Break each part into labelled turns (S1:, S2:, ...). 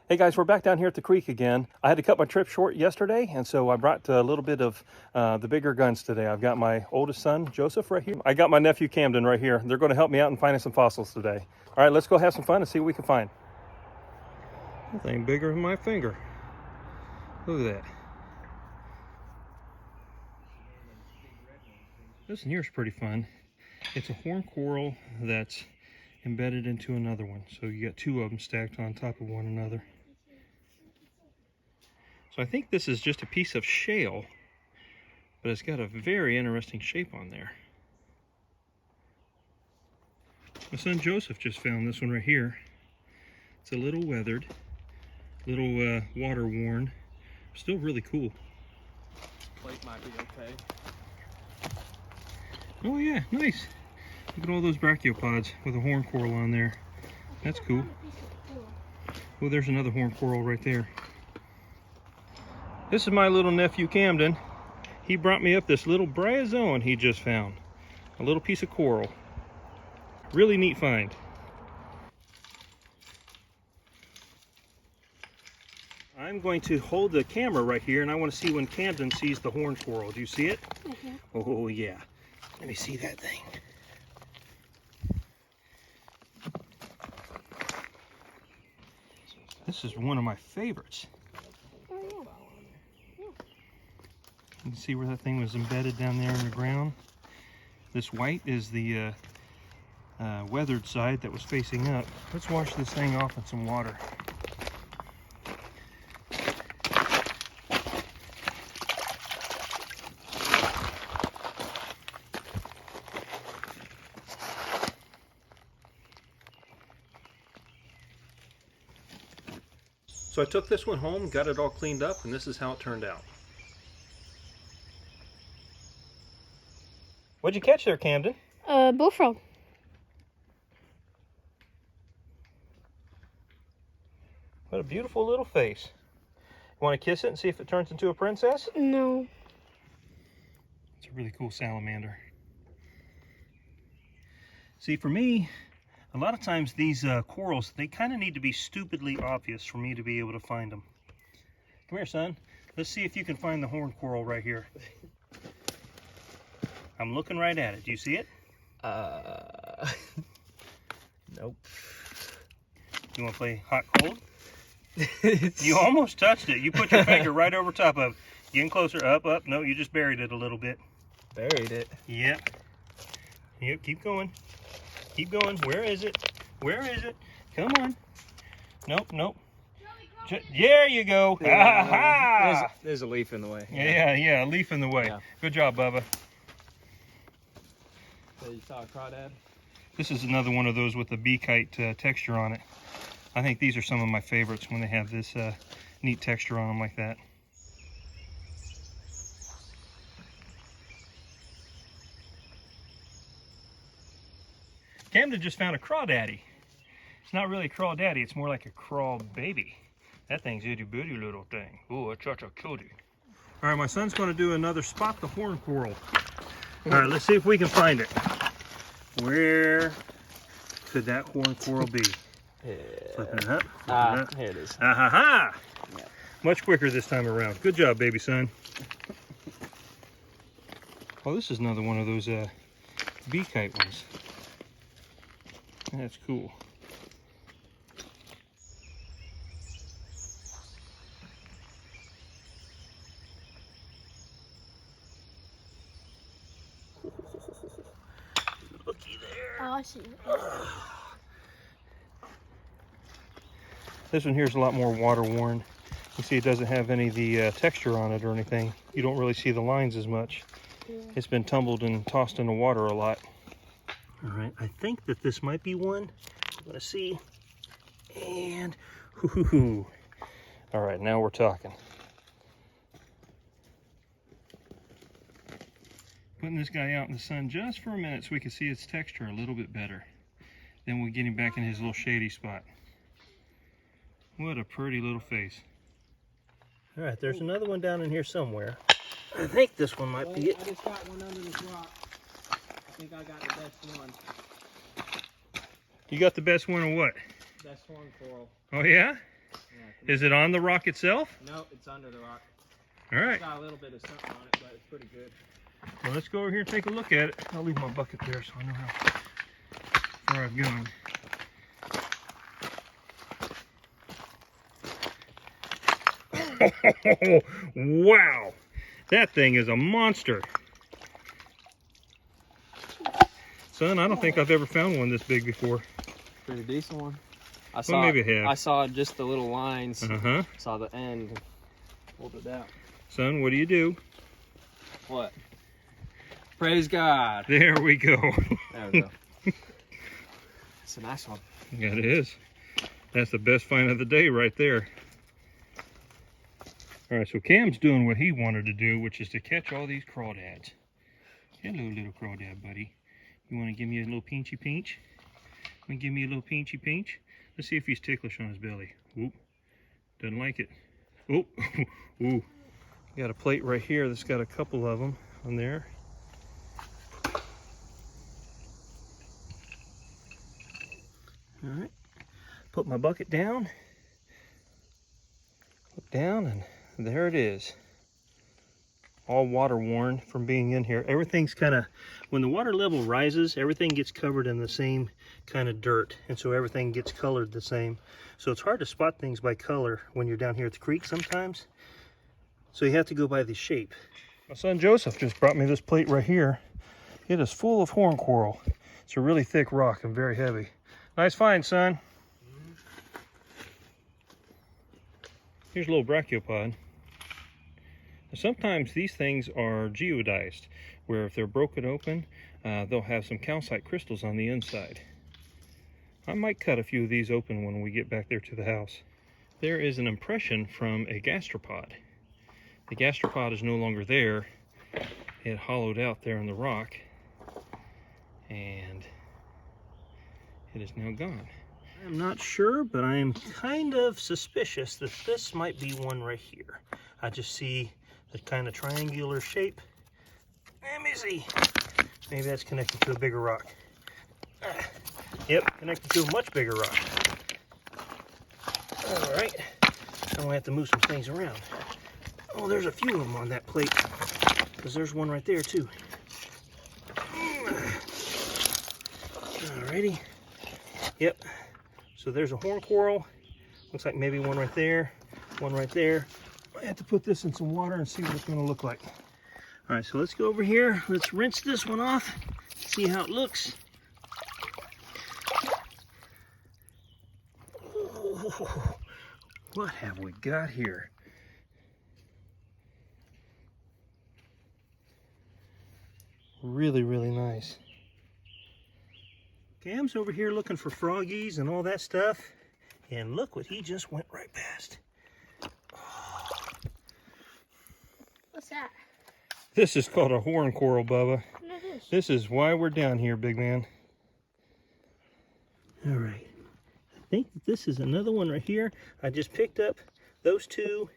S1: Hey guys, we're back down here at the creek again. I had to cut my trip short yesterday, and so I brought a little bit of the bigger guns today. I've got my oldest son, Joseph, right here. I got my nephew, Camden, right here. They're going to help me out in finding some fossils today. All right, let's go have some fun and see what we can find. That thing bigger than my finger. Look at that. This one here is pretty fun. It's a horn coral that's embedded into another one. So you got two of them stacked on top of one another. So I think this is just a piece of shale, but it's got a very interesting shape on there. My son Joseph just found this one right here. It's a little weathered, little water worn, still really cool.
S2: This plate might be okay.
S1: Oh yeah, nice. Look at all those brachiopods with a horn coral on there. That's cool. Oh, there's another horn coral right there. This is my little nephew Camden. He brought me up this little bryozoan he just found. A little piece of coral. Really neat find. I'm going to hold the camera right here and I want to see when Camden sees the horn coral. Do you see it?
S3: Mm-hmm.
S1: Oh yeah. Let me see that thing. This is one of my favorites. You can see where that thing was embedded down there in the ground. This white is the weathered side that was facing up. Let's wash this thing off in some water. So I took this one home, got it all cleaned up, and this is how it turned out. What'd you catch there, Camden?
S3: Bullfrog.
S1: What a beautiful little face. Want to kiss it and see if it turns into a princess?
S3: No.
S1: It's a really cool salamander. See, for me, a lot of times these corals, they kind of need to be stupidly obvious for me to be able to find them. Come here, son. Let's see if you can find the horn coral right here. I'm looking right at it. Do you see it?
S2: Nope.
S1: You want to play hot cold? You almost touched it. You put your finger right over top of it. Getting closer. Up, up. No, you just buried it a little bit.
S2: Buried it.
S1: Yep. Yep, keep going. Keep going. Where is it? Where is it? Come on. Nope, nope. There you go.
S2: Yeah, there's a leaf in the way.
S1: Yeah, a leaf in the way.
S2: Yeah.
S1: Good job, Bubba.
S2: So you saw a crawdad?
S1: This is another one of those with the bee kite texture on it. I think these are some of my favorites when they have this neat texture on them like that. Camden just found a crawdaddy. It's not really a crawdaddy, it's more like a crawl baby. That thing's itty bitty little thing. Ooh, it's such a cutie. All right, my son's going to do another spot the horn coral. All right, let's see if we can find it. Where could that horn coral be?
S2: Yeah.
S1: Flipping it up.
S2: Here it is.
S1: Ha!
S2: Yeah.
S1: Much quicker this time around. Good job, baby son. Oh, this is another one of those bee kite ones. That's cool. Looky there.
S3: Oh, I see it.
S1: This one here is a lot more water worn. You see it doesn't have any of the texture on it or anything. You don't really see the lines as much.
S3: Yeah.
S1: It's been tumbled and tossed in the water a lot. All right, I think that this might be one. I'm gonna see. And, hoo-hoo-hoo. All right, now we're talking. Putting this guy out in the sun just for a minute so we can see its texture a little bit better. Then we'll get him back in his little shady spot. What a pretty little face. All right, there's another one down in here somewhere. I think this one might be it.
S2: I just got one under this rock. I think I got the best one.
S1: You got the best one of what?
S2: Best horn coral.
S1: Oh yeah?
S2: Yeah,
S1: Is it on the rock itself?
S2: No, it's under the rock.
S1: All right.
S2: It's got a little bit of something on it, but it's pretty good.
S1: Well, let's go over here and take a look at it. I'll leave my bucket there so I know how far I've gone. Wow, that thing is a monster. Son, I don't think I've ever found one this big before.
S2: Pretty decent one.
S1: Well, maybe I have.
S2: I saw just the little lines.
S1: Uh-huh.
S2: Saw the end. And pulled it out.
S1: Son, what do you do?
S2: What? Praise God.
S1: There we go.
S2: There we go. It's a nice one.
S1: Yeah, it is. That's the best find of the day right there. All right, so Cam's doing what he wanted to do, which is to catch all these crawdads. Hello, little crawdad buddy. You want to give me a little pinchy pinch? Want to give me a little pinchy pinch? Let's see if he's ticklish on his belly. Oop, doesn't like it. Oop, ooh. Got a plate right here that's got a couple of them on there. All right, put my bucket down. Look down, and there it is. All water worn from being in here. Everything's kind of, when the water level rises, everything gets covered in the same kind of dirt, and so everything gets colored the same. So it's hard to spot things by color when you're down here at the creek sometimes. So you have to go by the shape. My son Joseph just brought me this plate right here. It is full of horn coral. It's a really thick rock and very heavy. Nice find, son. Here's a little brachiopod. Sometimes these things are geodized, where if they're broken open, they'll have some calcite crystals on the inside. I might cut a few of these open when we get back there to the house. There is an impression from a gastropod. The gastropod is no longer there. It hollowed out there in the rock, and it is now gone. I'm not sure, but I am kind of suspicious that this might be one right here. I just see the kind of triangular shape. Let me see. Maybe that's connected to a bigger rock. Yep, connected to a much bigger rock. All right, I'm gonna have to move some things around. Oh, there's a few of them on that plate, because there's one right there too. Alrighty. Yep. So there's a horn coral. Looks like maybe one right there, one right there. I have to put this in some water and see what it's going to look like. All right, so let's go over here. Let's rinse this one off, see how it looks. Oh, what have we got here? Really, really nice. Cam's over here looking for froggies and all that stuff, and look what he just went right past. Oh.
S3: What's that?
S1: This is called a horn coral, Bubba.
S3: What it is?
S1: This is why we're down here, big man. All right, I think this is another one right here. I just picked up those two,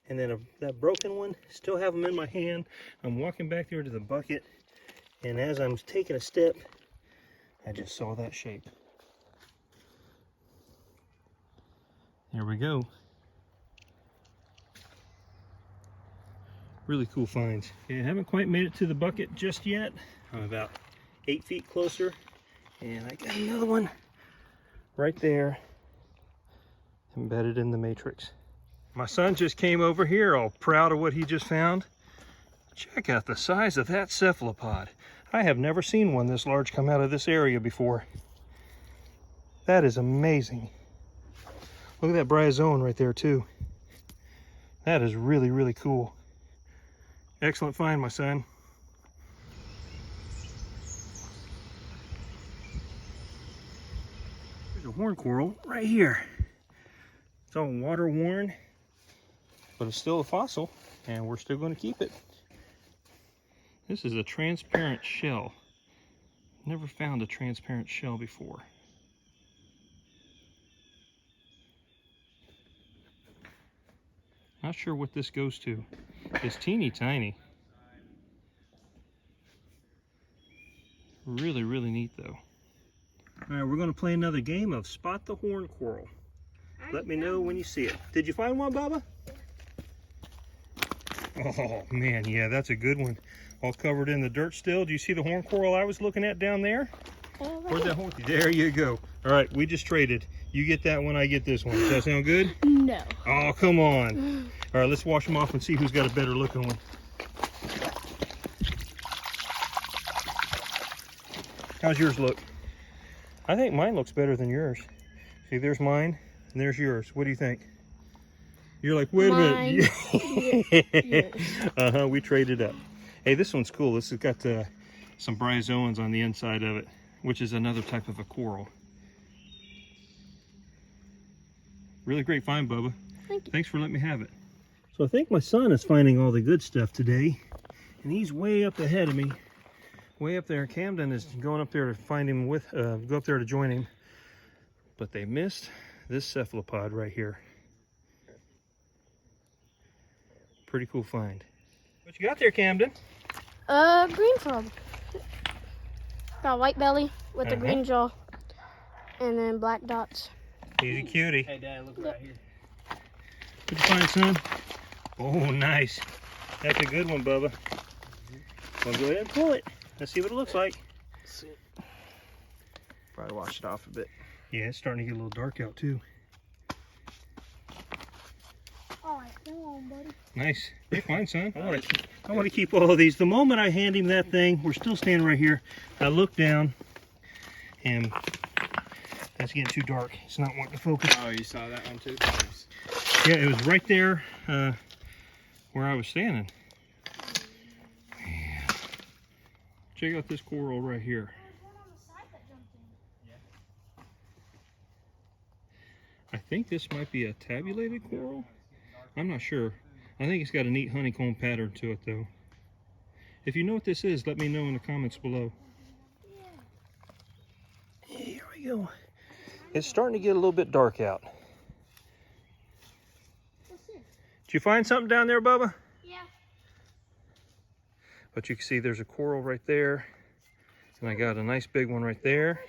S1: and then that broken one. Still have them in my hand. I'm walking back there to the bucket, and as I'm taking a step, I just saw that shape. There we go. Really cool finds. Okay, I haven't quite made it to the bucket just yet. I'm about 8 feet closer, and I got another one right there, embedded in the matrix. My son just came over here all proud of what he just found. Check out the size of that cephalopod. I have never seen one this large come out of this area before. That is amazing. Look at that bryozoan right there too. That is really, really cool. Excellent find, my son. There's a horn coral right here. It's all water worn, but it's still a fossil, and we're still going to keep it. This is a transparent shell. Never found a transparent shell before. Not sure what this goes to. It's teeny tiny. Really, really neat though. All right, we're going to play another game of Spot the Horn Coral. Let me know when you see it. Did you find one, Bubba? Oh, man, yeah, that's a good one. All covered in the dirt still. Do you see the horn coral I was looking at down there? Where's that horn? There you go. All right, we just traded. You get that one, I get this one. Does that sound good?
S3: No.
S1: Oh, come on. All right, let's wash them off and see who's got a better looking one. How's yours look? I think mine looks better than yours. See, there's mine and there's yours. What do you think? You're like, wait a minute.
S3: Yours.
S1: We traded up. Hey, this one's cool. This has got some bryozoans on the inside of it, which is another type of a coral. Really great find, Bubba.
S3: Thank you.
S1: Thanks for letting me have it. So I think my son is finding all the good stuff today, and he's way up ahead of me. Way up there. Camden is going up there to find him go up there to join him. But they missed this cephalopod right here. Pretty cool find. What you got there, Camden?
S3: Green frog. Got a white belly with a green jaw, and then black dots.
S1: He's a cutie.
S2: Hey, Dad, look right here.
S1: What'd you find, son? Oh, nice. That's a good one, Bubba. Well, go ahead and pull it. Let's see what it looks like.
S2: Let's see. Probably wash it off a bit.
S1: Yeah, it's starting to get a little dark out, too.
S3: All right, come on, buddy.
S1: Nice. You're fine, son. I want to keep all of these. The moment I hand him that thing, we're still standing right here. I look down, and that's getting too dark. It's not wanting to focus.
S2: Oh, you saw that one too?
S1: Yeah, it was right there where I was standing. Man. Check out this coral right here. I think this might be a tabulated coral. I'm not sure. I think it's got a neat honeycomb pattern to it, though. If you know what this is, let me know in the comments below. Here we go. It's starting to get a little bit dark out. Did you find something down there, Bubba?
S3: Yeah.
S1: But you can see there's a coral right there. And I got a nice big one right there.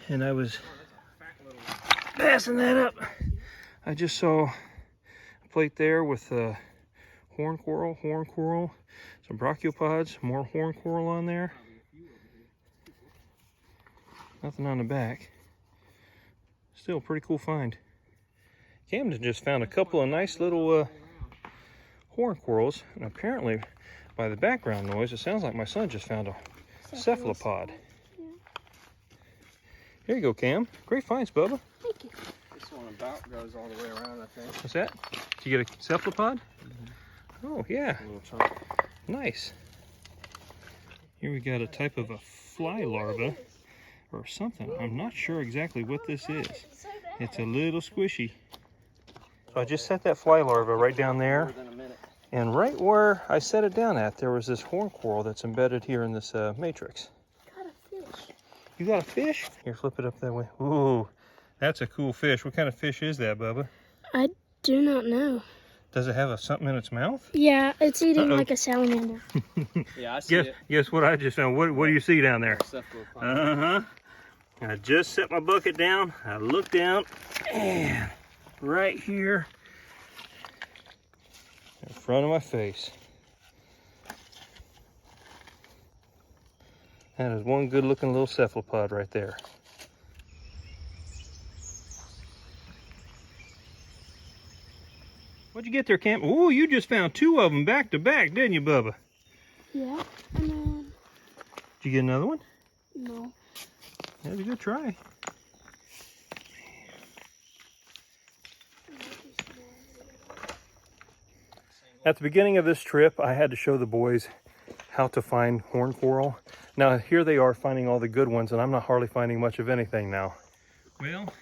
S1: And I was passing that up. I just saw a plate there with horn coral, some brachiopods, more horn coral on there. Nothing on the back. Still a pretty cool find. Camden just found a couple of nice little horn corals, and apparently by the background noise it sounds like my son just found a cephalopod. Here you go, Cam. Great finds, Bubba.
S3: Thank you.
S2: This one about goes all the way around, I think.
S1: What's that? Did you get a cephalopod? Oh, yeah.
S2: A little chunk.
S1: Nice. Here we got a type of a fly larva or something. I'm not sure exactly what this is. It's a little squishy. So I just set that fly larva right down there. And right where I set it down at, there was this horn coral that's embedded here in this matrix.
S3: Got a fish.
S1: You got a fish? Here, flip it up that way. Ooh, that's a cool fish. What kind of fish is that, Bubba?
S3: I do not know.
S1: Does it have something in its mouth?
S3: Yeah, it's eating like a salamander.
S2: Yeah, I see it.
S1: Guess what I just found? What do you see down there?
S2: Cephalopod.
S1: Uh-huh. I just set my bucket down. I look down, and right here in front of my face, that is one good looking little cephalopod right there. What'd you get there, Cam? Ooh, you just found two of them back to back, didn't you, Bubba?
S3: Yeah, and then...
S1: Did you get another one?
S3: No.
S1: That was a good try. At the beginning of this trip, I had to show the boys how to find horn coral. Now, here they are finding all the good ones, and I'm not hardly finding much of anything now. Well,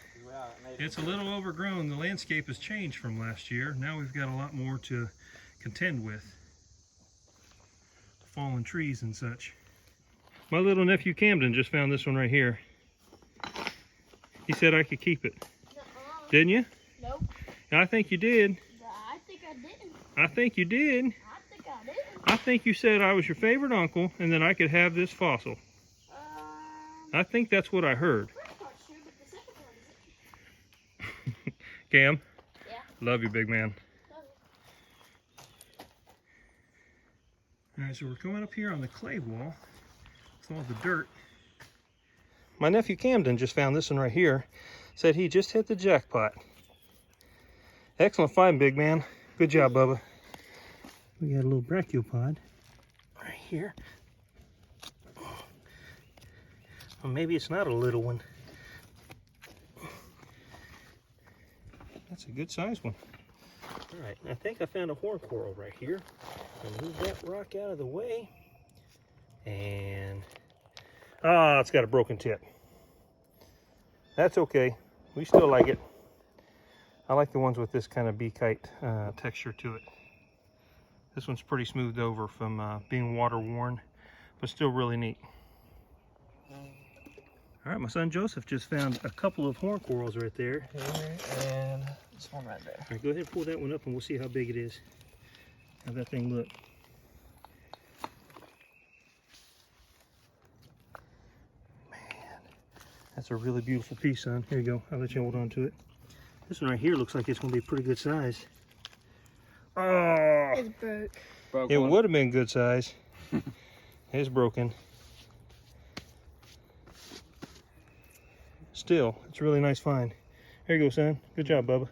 S1: it's a little overgrown. The landscape has changed from last year. Now we've got a lot more to contend with. Fallen trees and such. My little nephew Camden just found this one right here. He said I could keep it. Didn't you?
S3: Nope.
S1: I think you did.
S3: I think I didn't.
S1: I think you did.
S3: I think I didn't.
S1: I think you said I was your favorite uncle and that I could have this fossil. I think that's what I heard.
S3: First part's true, but the second part isn't.
S1: Cam?
S3: Yeah.
S1: Love you, big man. All right, so we're coming up here on the clay wall with all the dirt. My nephew Camden just found this one right here. Said he just hit the jackpot. Excellent find, big man. Good job, Bubba. We got a little brachiopod right here. Well, maybe it's not a little one. That's a good sized one. All right, I think I found a horn coral right here. I'll move that rock out of the way. And, it's got a broken tip. That's okay. We still like it. I like the ones with this kind of beakite texture to it. This one's pretty smoothed over from being water worn, but still really neat. All right, my son Joseph just found a couple of horn corals right there.
S2: And this one right there.
S1: All right, go ahead and pull that one up and we'll see how big it is. How that thing look. Man, that's a really beautiful piece, son. Here you go. I'll let you hold on to it. This one right here looks like it's going to be a pretty good size. Oh!
S3: It's broke.
S1: It would have been good size. It's broken. Still, it's a really nice find. Here you go, son. Good job, Bubba.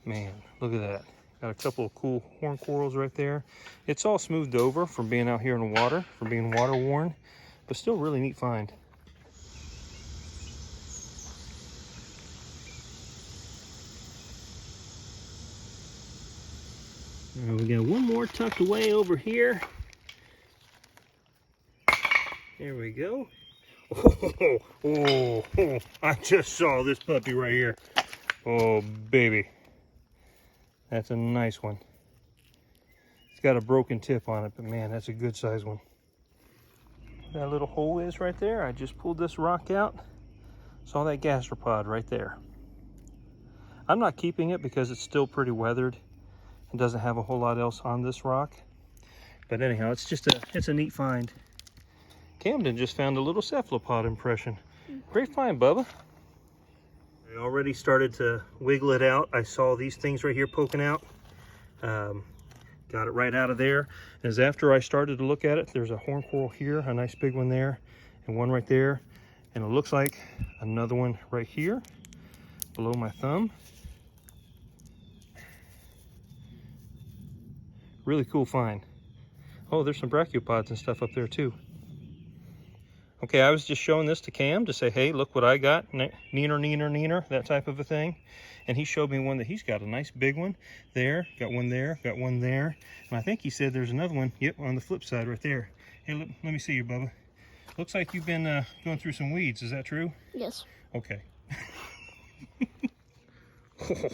S1: Man, look at that. Got a couple of cool horn corals right there. It's all smoothed over from being out here in the water, from being water worn, but still really neat find. We got one more tucked away over here. There we go. Oh, I just saw this puppy right here. Oh, baby. That's a nice one. It's got a broken tip on it, but man, that's a good size one. That little hole is right there. I just pulled this rock out. Saw that gastropod right there. I'm not keeping it because it's still pretty weathered. It doesn't have a whole lot else on this rock. But anyhow, it's a neat find. Camden just found a little cephalopod impression. Great find, Bubba. I already started to wiggle it out. I saw these things right here poking out. Got it right out of there. As after I started to look at it, there's a horn coral here, a nice big one there, and one right there. And it looks like another one right here, below my thumb. Really cool find. Oh, there's some brachiopods and stuff up there too. Okay, I was just showing this to Cam to say, hey, look what I got. Neener, that type of a thing. And he showed me one that he's got, a nice big one there, got one there, got one there. And I think he said there's another one, yep, on the flip side right there. Hey, look, let me see you, Bubba. Looks like you've been going through some weeds, is that true?
S3: Yes.
S1: Okay.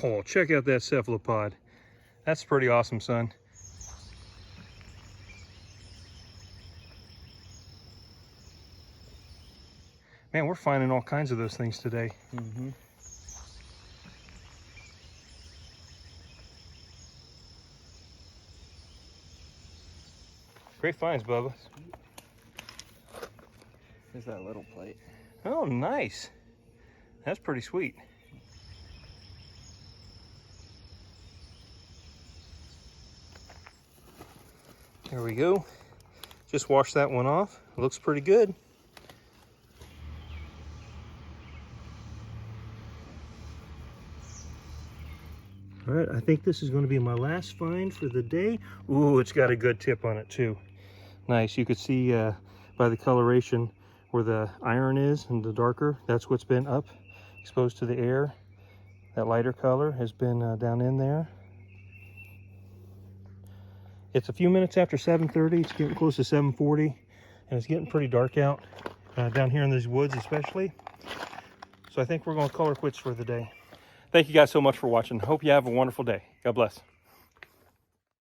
S1: Oh, check out that cephalopod. That's pretty awesome, son. Man, we're finding all kinds of those things today. Great finds, Bubba.
S2: There's that little plate.
S1: Oh, nice. That's pretty sweet. There we go. Just washed that one off. It looks pretty good. All right, I think this is going to be my last find for the day. Ooh, it's got a good tip on it too. Nice. You could see by the coloration where the iron is and the darker, that's what's been up, exposed to the air. That lighter color has been down in there. It's a few minutes after 7:30. It's getting close to 7:40, and it's getting pretty dark out down here in these woods especially. So I think we're going to call her quits for the day. Thank you guys so much for watching. Hope you have a wonderful day. God bless.